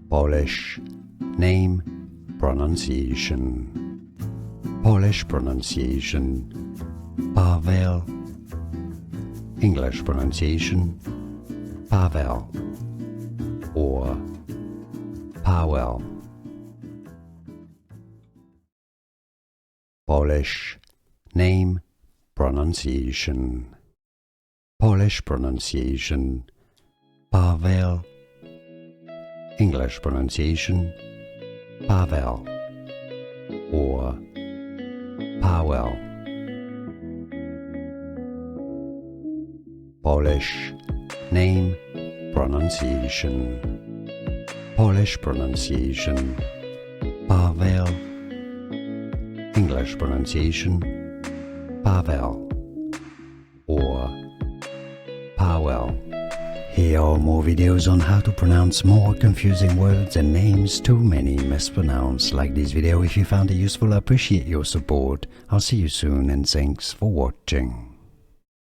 Polish name pronunciation. Polish pronunciation Pawel. English pronunciation Pawel or Pawel. Polish name pronunciation. Polish pronunciation Pawel. English pronunciation Pawel or Pawel. Polish name pronunciation. Polish pronunciation Pawel. English pronunciation Pawel or Pawel. Here are more videos on how to pronounce more confusing words and names too many mispronounced. Like this video if you found it useful. I appreciate your support. I'll see you soon and thanks for watching.